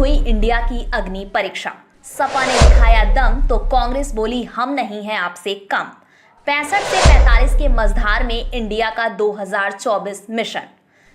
हुई इंडिया की अग्नि परीक्षा। सपा ने दिखाया दम तो कांग्रेस बोली हम नहीं हैं आपसे कम। 65 से 45 के मझधार में इंडिया का 2024 मिशन।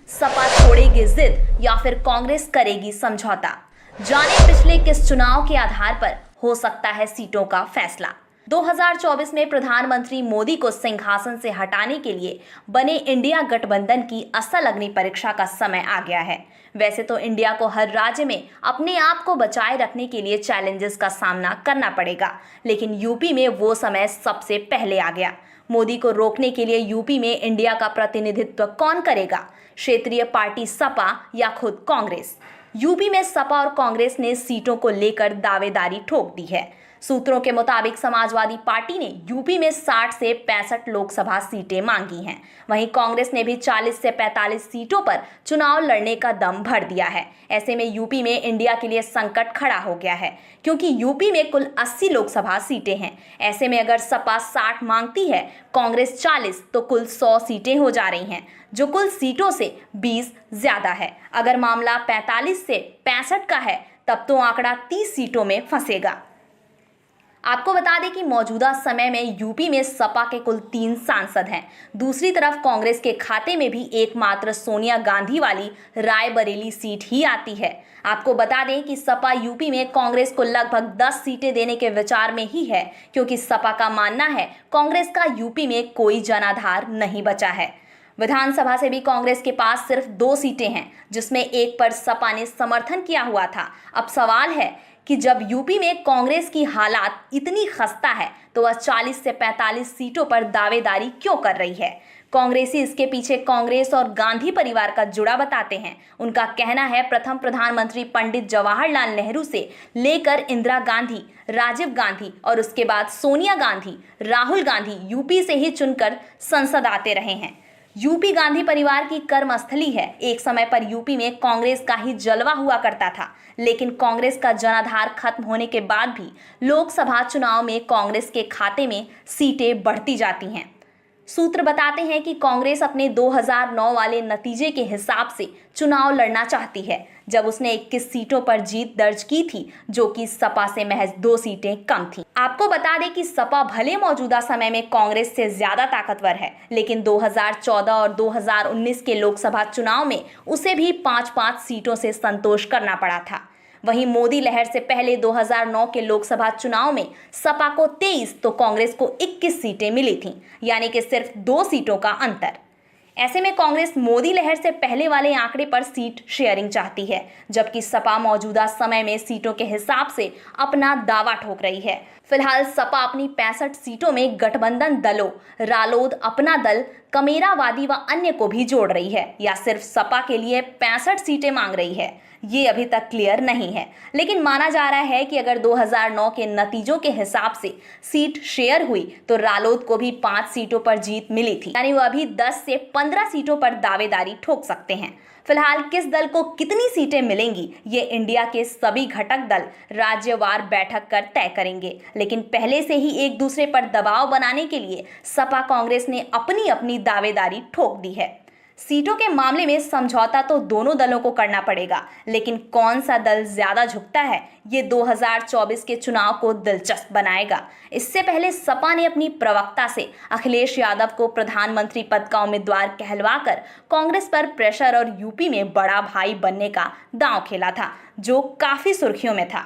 सपा छोड़ेगी जिद या फिर कांग्रेस करेगी समझौता। जाने पिछले किस चुनाव के आधार पर हो सकता है सीटों का फैसला। 2024 में प्रधानमंत्री मोदी को सिंहासन से हटाने के लिए बने इंडिया गठबंधन की असल अग्नि परीक्षा का समय आ गया है। वैसे तो इंडिया को हर राज्य में अपने आप को बचाए रखने के लिए चैलेंजेस का सामना करना पड़ेगा, लेकिन यूपी में वो समय सबसे पहले आ गया। मोदी को रोकने के लिए यूपी में इंडिया का प्रतिनिधित्व कौन करेगा? क्षेत्रीय पार्टी सपा या खुद कांग्रेस? यूपी में सपा और कांग्रेस ने सीटों को लेकर दावेदारी ठोक दी है। सूत्रों के मुताबिक समाजवादी पार्टी ने यूपी में 60 से 65 लोकसभा सीटें मांगी हैं। वहीं कांग्रेस ने भी 40 से 45 सीटों पर चुनाव लड़ने का दम भर दिया है। ऐसे में यूपी में इंडिया के लिए संकट खड़ा हो गया है, क्योंकि यूपी में कुल 80 लोकसभा सीटें हैं। ऐसे में अगर सपा 60 मांगती है, कांग्रेस 40, तो कुल 100 सीटें हो जा रही हैं, जो कुल सीटों से 20 ज्यादा है। अगर मामला 45 से 65 का है, तब तो आंकड़ा 30 सीटों में फंसेगा। आपको बता दें कि मौजूदा समय में यूपी में सपा के कुल 3 सांसद हैं। दूसरी तरफ कांग्रेस के खाते में भी एकमात्र सोनिया गांधी वाली रायबरेली सीट ही आती है। आपको बता दें कि सपा यूपी में कांग्रेस को लगभग 10 सीटें देने के विचार में ही है, क्योंकि सपा का मानना है कांग्रेस का यूपी में कोई जनाधार नहीं बचा है। विधानसभा से भी कांग्रेस के पास सिर्फ 2 सीटें हैं, जिसमें एक पर सपा ने समर्थन किया हुआ था। अब सवाल है कि जब यूपी में कांग्रेस की हालात इतनी खस्ता है, तो वह 40 से 45 सीटों पर दावेदारी क्यों कर रही है? कांग्रेसी इसके पीछे कांग्रेस और गांधी परिवार का जुड़ा बताते हैं। उनका कहना है प्रथम प्रधानमंत्री पंडित जवाहरलाल नेहरू से लेकर इंदिरा गांधी, राजीव गांधी और उसके बाद सोनिया गांधी, राहुल गांधी यूपी से ही चुनकर संसद आते रहे हैं। यूपी गांधी परिवार की कर्मस्थली है। एक समय पर यूपी में कांग्रेस का ही जलवा हुआ करता था, लेकिन कांग्रेस का जनाधार खत्म होने के बाद भी लोकसभा चुनाव में कांग्रेस के खाते में सीटें बढ़ती जाती हैं। सूत्र बताते हैं कि कांग्रेस अपने 2009 वाले नतीजे के हिसाब से चुनाव लड़ना चाहती है, जब उसने 21 सीटों पर जीत दर्ज की थी, जो कि सपा से महज 2 सीटें कम थीं। आपको बता दें कि सपा भले मौजूदा समय में कांग्रेस से ज्यादा ताकतवर है, लेकिन 2014 और 2019 के लोकसभा चुनाव में उसे भी 5-5 सीटों से संतोष करना पड़ा था। वहीं मोदी लहर से पहले 2009 के लोकसभा चुनाव में सपा को 23 तो कांग्रेस को 21 सीटें मिली थीं, यानी कि सिर्फ 2 सीटों का अंतर। ऐसे में कांग्रेस मोदी लहर से पहले वाले आंकड़े पर सीट शेयरिंग चाहती है, जबकि सपा मौजूदा समय में सीटों के हिसाब से अपना दावा ठोक रही है। फिलहाल सपा अपनी 65 सीटों में गठबंधन दलों रालोद, अपना दल, कमेरावादी व अन्य को भी जोड़ रही है, या सिर्फ सपा के लिए 65 सीटें मांग रही है, ये अभी तक क्लियर नहीं है। लेकिन माना जा रहा है कि अगर 2009 के नतीजों के हिसाब से सीट शेयर हुई, तो रालोद को भी 5 सीटों पर जीत मिली थी, यानी वो अभी 10 से 15 सीटों पर दावेदारी ठोक सकते हैं। फिलहाल किस दल को कितनी सीटें मिलेंगी, ये इंडिया के सभी घटक दल राज्यवार बैठक कर तय करेंगे। लेकिन पहले से ही एक दूसरे पर दबाव बनाने के लिए सपा कांग्रेस ने अपनी अपनी दावेदारी ठोक दी है। सीटों के मामले में समझौता तो दोनों दलों को करना पड़ेगा, लेकिन कौन सा दल ज्यादा झुकता है, ये 2024 के चुनाव को दिलचस्प बनाएगा। इससे पहले सपा ने अपनी प्रवक्ता से अखिलेश यादव को प्रधानमंत्री पद का उम्मीदवार कहलवाकर कांग्रेस पर प्रेशर और यूपी में बड़ा भाई बनने का दांव खेला था, जो काफी सुर्खियों में था।